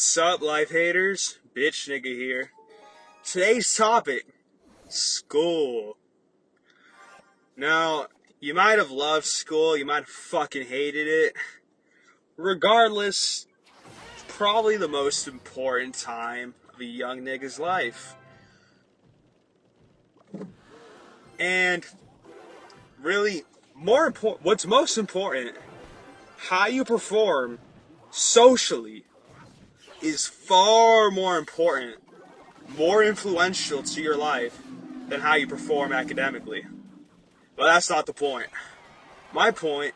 Sup, life haters? Bitch nigga here. Today's topic, school. Now, you might have loved school, you might have fucking hated it. Regardless, it's probably the most important time of a young nigga's life. And really, what's most important, how you perform socially is far more important, more influential to your life than how you perform academically. But that's not the point. My point,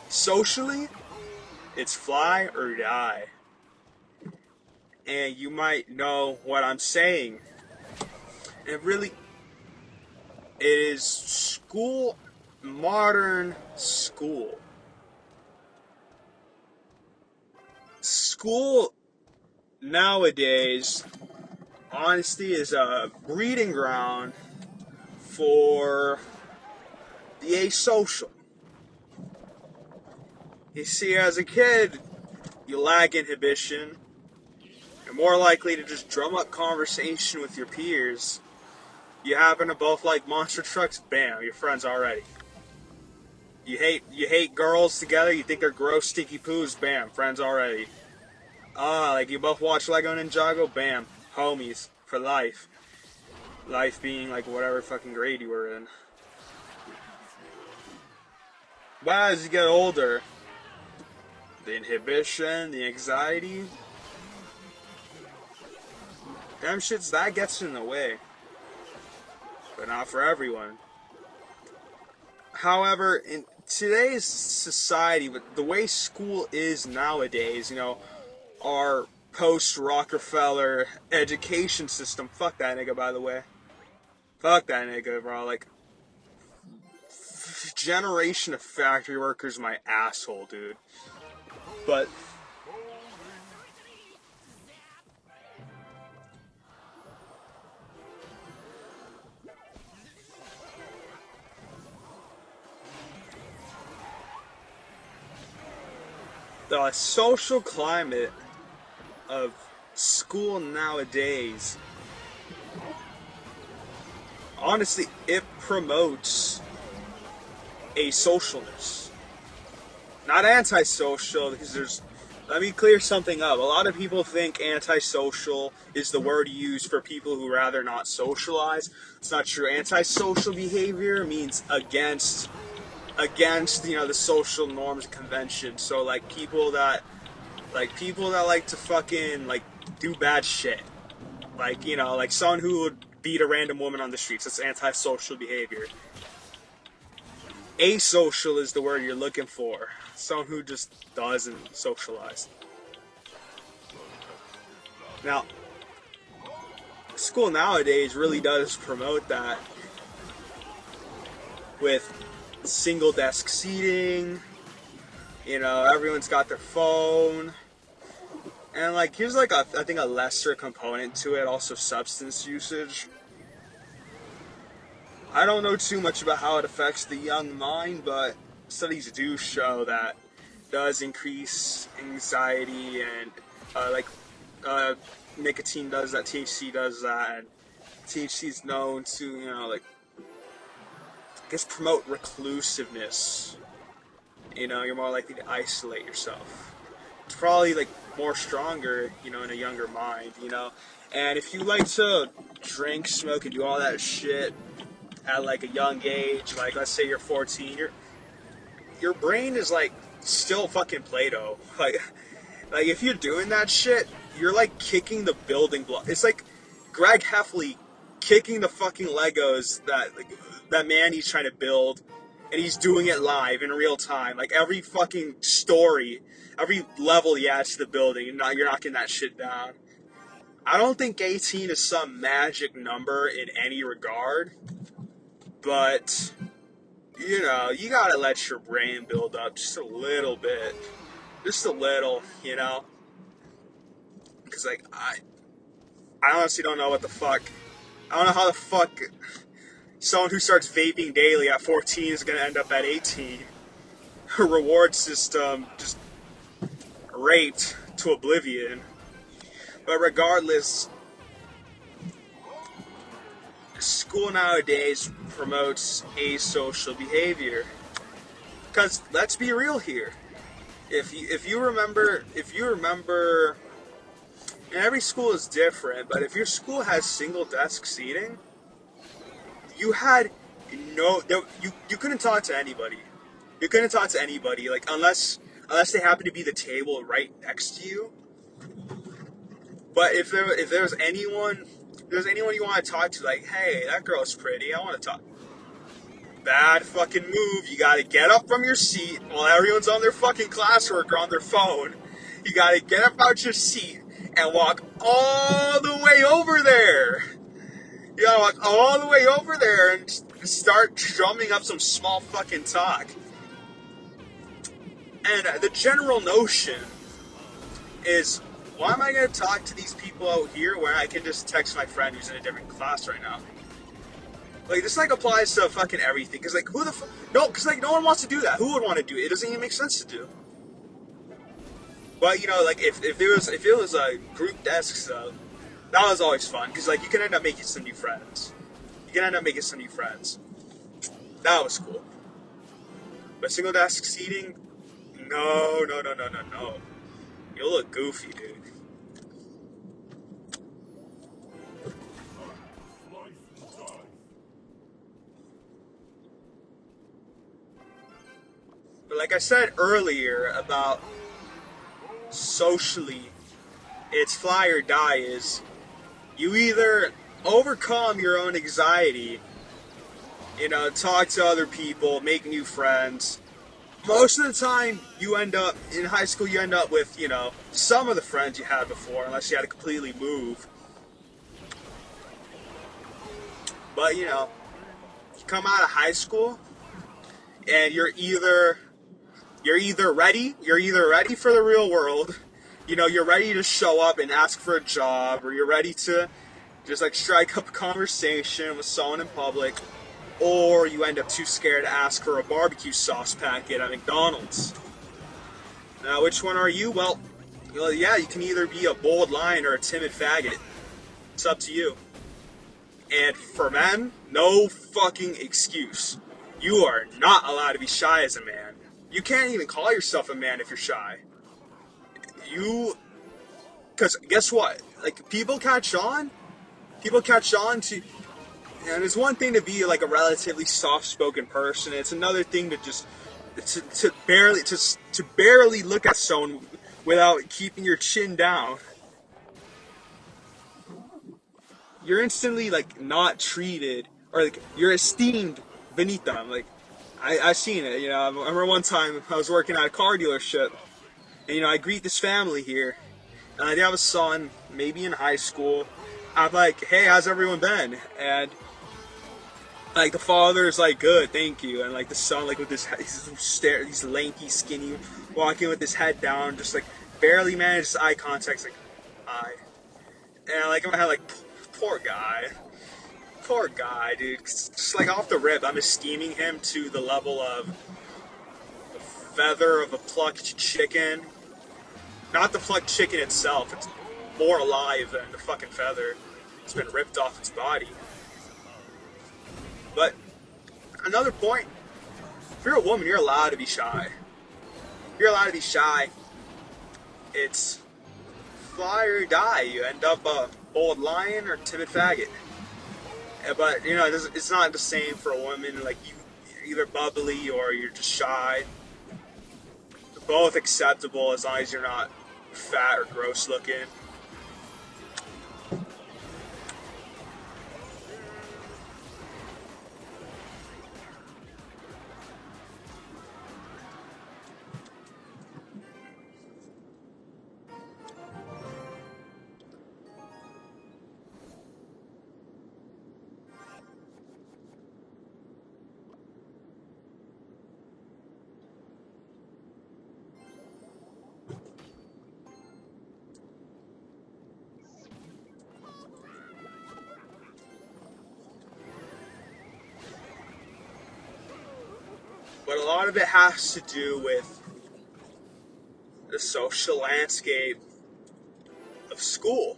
socially, it's fly or die. And you might know what I'm saying. And really, it is school, modern school. School nowadays, honestly, is a breeding ground for the asocial. You see, as a kid, you lack inhibition. You're more likely to just drum up conversation with your peers. You happen to both like monster trucks, bam, you're friends already. You hate girls together, you think they're gross, stinky poos, bam, friends already. Like you both watch Lego Ninjago, bam, homies for life. Life being like whatever fucking grade you were in. But as you get older, the inhibition, the anxiety, that gets in the way. But not for everyone. However, in today's society, with the way school is nowadays, our post-Rockefeller education system, fuck that nigga, by the way. Fuck that nigga, bro. Like, generation of factory workers, my asshole, dude. But the social climate of school nowadays, honestly, it promotes asocialness. Not antisocial, because let me clear something up. A lot of people think antisocial is the word used for people who rather not socialize. It's not true. Antisocial behavior means against the social norms and conventions. So like people that like to fucking like do bad shit. Like someone who would beat a random woman on the streets. That's antisocial behavior. Asocial is the word you're looking for. Someone who just doesn't socialize. Now, school nowadays really does promote that with single desk seating. Everyone's got their phone. And like here's like I think a lesser component to it, also substance usage. I don't know too much about how it affects the young mind, but studies do show that it does increase anxiety and nicotine does that, THC does that, and THC is known to promote reclusiveness. You're more likely to isolate yourself. It's probably like more stronger, in a younger mind, And if you like to drink, smoke, and do all that shit at like a young age, like let's say you're 14, your brain is like still fucking Play-Doh. Like if you're doing that shit, you're like kicking the building block. It's like Greg Heffley kicking the fucking Legos that man he's trying to build, and he's doing it live in real time. Like every fucking story, every level he adds to the building, you're knocking that shit down. I don't think 18 is some magic number in any regard, but you gotta let your brain build up just a little bit, just a little, because like I honestly don't know what the fuck. I don't know how the fuck someone who starts vaping daily at 14 is gonna end up at 18. Her reward system just raped into oblivion. But regardless, school nowadays promotes asocial behavior. Because let's be real here. If you remember, and every school is different, but if your school has single desk seating, you had you couldn't talk to anybody. You couldn't talk to anybody, like unless they happen to be the table right next to you. But if there's anyone you want to talk to, like, hey, that girl's pretty, I want to talk. Bad fucking move. You gotta get up from your seat while everyone's on their fucking classwork or on their phone. You gotta get up out your seat and walk all the way over there. You gotta walk all the way over there and start drumming up some small fucking talk. And the general notion is, why am I going to talk to these people out here when I can just text my friend who's in a different class right now? Like, this, like, applies to fucking everything. Because, like, no, because, like, no one wants to do that. Who would want to do it? It doesn't even make sense to do. But, you know, like, if it was a group desk stuff, that was always fun. Because, like, you can end up making some new friends. That was cool. But single desk seating, no. You'll look goofy, dude. But like I said earlier about socially, it's fly or die. Is you either overcome your own anxiety, you know, talk to other people, make new friends. Most of the time, you end up, in high school, you end up with, you know, some of the friends you had before, unless you had to completely move. But, you know, you come out of high school, and you're either ready for the real world, you know, you're ready to show up and ask for a job, or you're ready to just, like, strike up a conversation with someone in public, or you end up too scared to ask for a barbecue sauce packet at McDonald's. Now, which one are you? Well, yeah, you can either be a bold lion or a timid faggot. It's up to you. And for men, no fucking excuse. You are not allowed to be shy as a man. You can't even call yourself a man if you're shy. Because guess what? Like, people catch on to. And it's one thing to be like a relatively soft-spoken person. It's another thing to just to barely look at someone without keeping your chin down. You're instantly like not treated, or like you're esteemed beneath them. Like I seen it. You know, I remember one time I was working at a car dealership, and you know I greet this family here, and I have a son, maybe in high school. I'm like, hey, how's everyone been? And like the father's like, good, thank you, and like the son, like with he's lanky, skinny, walking with his head down, just like barely manages eye contact, like, hi. And like in my head, like, poor guy, dude. Just like off the rip, I'm esteeming him to the level of the feather of a plucked chicken. Not the plucked chicken itself; it's more alive than the fucking feather. It's been ripped off its body. But another point, if you're a woman, you're allowed to be shy. You're allowed to be shy. It's fly or die. You end up a bold lion or timid faggot. But, you know, it's not the same for a woman. Like, you're either bubbly or you're just shy. They're both acceptable as long as you're not fat or gross looking. But a lot of it has to do with the social landscape of school,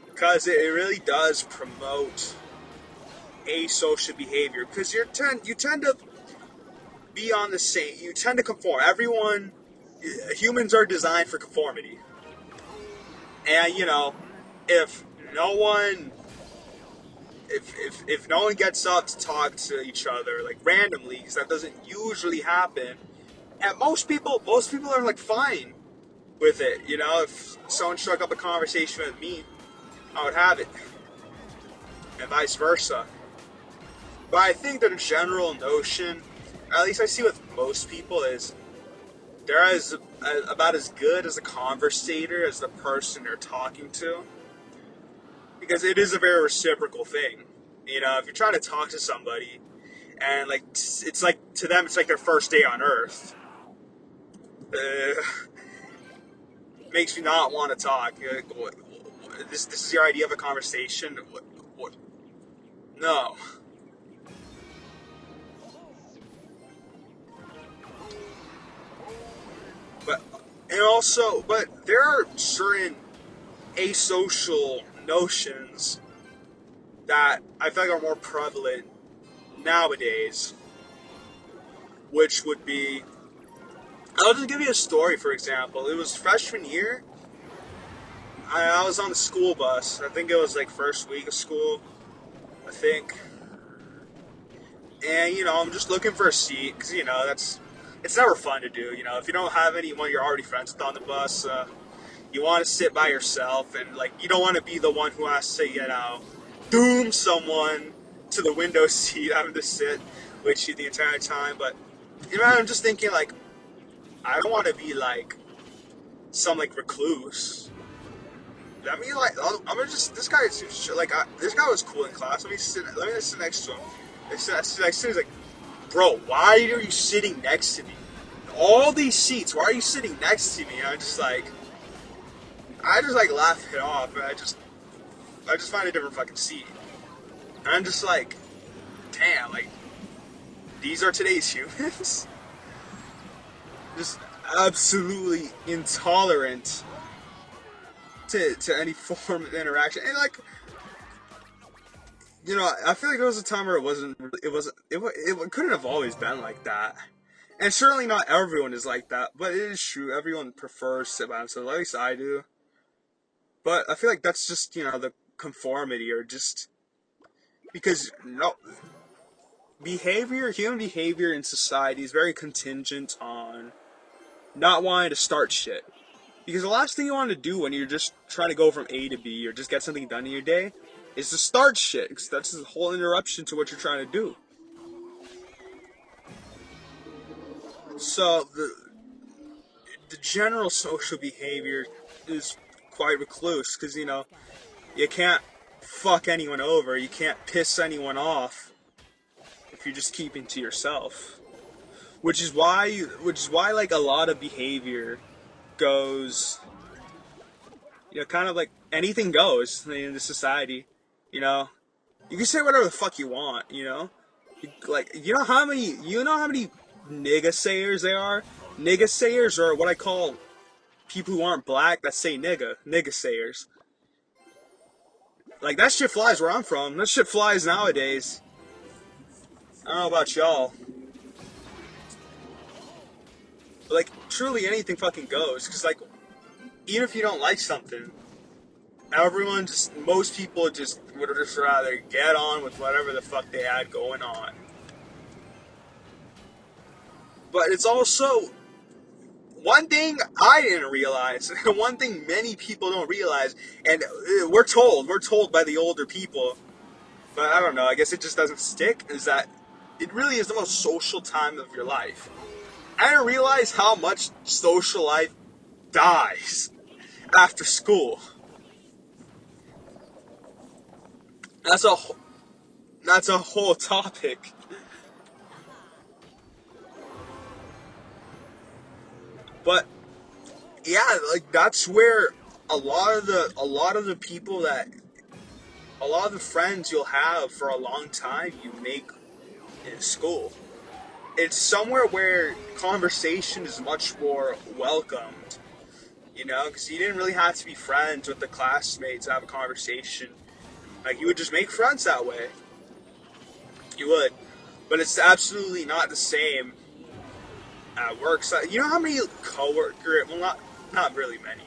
because it really does promote asocial behavior. Because you tend to be on the same. You tend to conform. Everyone, humans are designed for conformity, and if no one if no one gets up to talk to each other like randomly, because that doesn't usually happen, and most people are like fine with it. If someone struck up a conversation with me, I would have it, and vice versa. But I think that a general notion, at least I see with most people, is they're about as good as a conversator as the person they're talking to, because it is a very reciprocal thing. If you're trying to talk to somebody, and like it's like to them, it's like their first day on Earth. Uh, Makes me not want to talk. Like, this is your idea of a conversation? What? No. But but there are certain asocial notions that I feel like are more prevalent nowadays, which would be, I'll just give you a story. For example, it was freshman year. I was on the school bus. I think it was like first week of school, I think. And I'm just looking for a seat because that's it's never fun to do. If you don't have anyone you're already friends with on the bus, you want to sit by yourself, and like you don't want to be the one who has to doom someone to the window seat having to sit with you the entire time. But I'm just thinking like I don't want to be like some like recluse. I mean, like I'm gonna just this guy seems like this guy was cool in class. Let me sit next to him. I sit next to him. He's like, bro, why are you sitting next to me? All these seats, why are you sitting next to me? And I just like laugh it off, and I just find a different fucking seat. And I'm just like, damn, like these are today's humans. Just absolutely intolerant to any form of interaction. And like, I feel like there was a time where it couldn't have always been like that. And certainly not everyone is like that, but it is true. Everyone prefers to sit by themselves. At least I do. But I feel like that's just, the conformity, or just because, no, human behavior in society is very contingent on not wanting to start shit. Because the last thing you want to do when you're just trying to go from A to B or just get something done in your day is to start shit. Because that's a whole interruption to what you're trying to do. So the general social behavior is quite recluse, because you can't fuck anyone over, you can't piss anyone off if you're just keeping to yourself. Which is why like a lot of behavior goes, kind of like anything goes in the society. You know, you can say whatever the fuck you want. Like you know how many nigga sayers there are. Nigga sayers are what I call people who aren't black that say nigga sayers. Like that shit flies where I'm from. That shit flies nowadays. I don't know about y'all. But like truly anything fucking goes. Cause like even if you don't like something, most people just would just rather get on with whatever the fuck they had going on. But it's also one thing I didn't realize, one thing many people don't realize, and we're told by the older people, but I don't know, I guess it just doesn't stick, is that it really is the most social time of your life. I didn't realize how much social life dies after school. That's a that's a whole topic. But yeah, like that's where a lot of the friends you'll have for a long time you make in school. It's somewhere where conversation is much more welcomed. you know, because you didn't really have to be friends with the classmates to have a conversation. Like, you would just make friends that way. You would. But it's absolutely not the same at work. So, you know how many coworkers, well, not really many,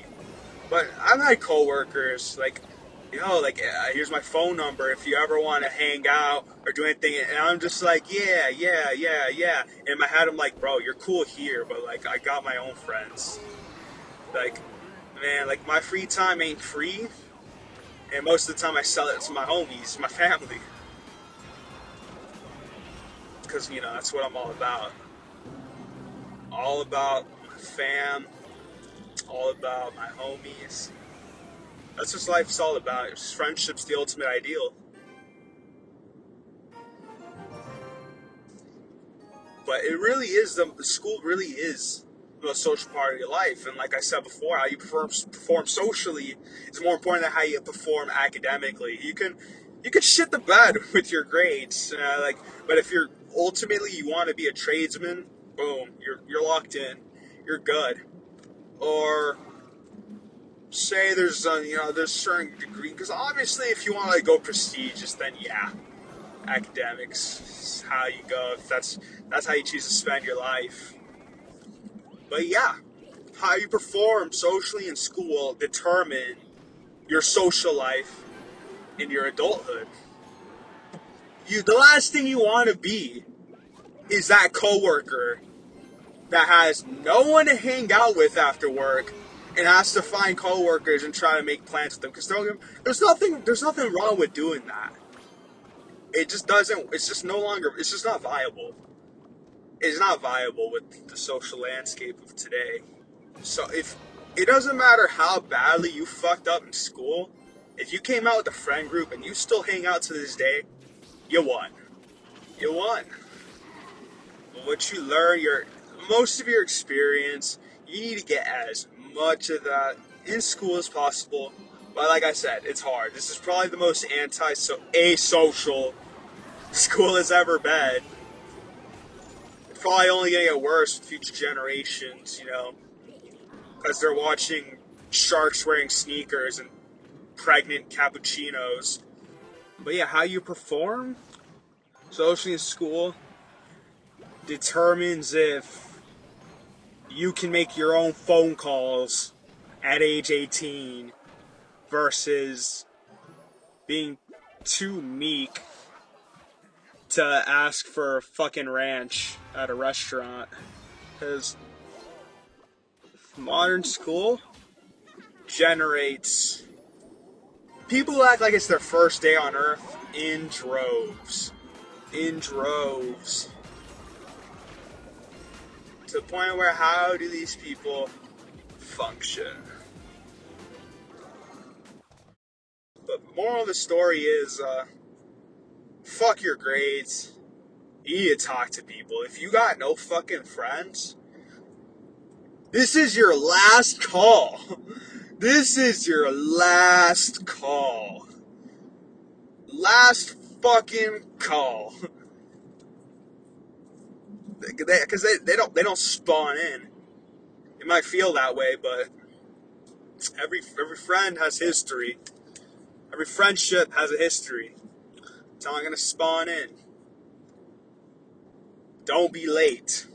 but I've had coworkers, like, here's my phone number if you ever want to hang out or do anything. And I'm just like, yeah, yeah, yeah, yeah. And in my head, I'm like, bro, you're cool here, but, like, I got my own friends. Like, man, like, my free time ain't free. And most of the time I sell it to my homies, my family. Because, that's what I'm all about. All about my fam. All about my homies. That's what life's all about. Friendship's the ultimate ideal. But it really is, the school really is the most social part of your life. And like I said before, how you perform socially is more important than how you perform academically. You can shit the bed with your grades, but if you're ultimately you want to be a tradesman, boom, you're locked in, you're good. Or say there's certain degree, because obviously if you want to, like, go prestigious, then yeah, academics is how you go, if that's how you choose to spend your life. But yeah, how you perform socially in school determine your social life in your adulthood. The last thing you want to be is that coworker that has no one to hang out with after work and has to find coworkers and try to make plans with them, because there's nothing wrong with doing that. It just doesn't. It's just no longer. It's just not viable. It's not viable with the social landscape of today. So if it doesn't matter how badly you fucked up in school, if you came out with a friend group and you still hang out to this day, you won. You won. What you learn, most of your experience, you need to get as much of that in school as possible. But like I said, it's hard. This is probably the most asocial school has ever been. It's probably only gonna get worse with future generations, because they're watching sharks wearing sneakers and pregnant cappuccinos. But yeah, how you perform socially in school determines if you can make your own phone calls at age 18 versus being too meek to ask for a fucking ranch at a restaurant. Because modern school generates people who act like it's their first day on earth in droves. In droves. To the point where, how do these people function? But moral of the story is, fuck your grades. You need to talk to people. If you got no fucking friends, this is your last call. This is your last call. Last fucking call. Because they don't spawn in. It might feel that way, but every friend has history. Every friendship has a history. It's not gonna spawn in. Don't be late.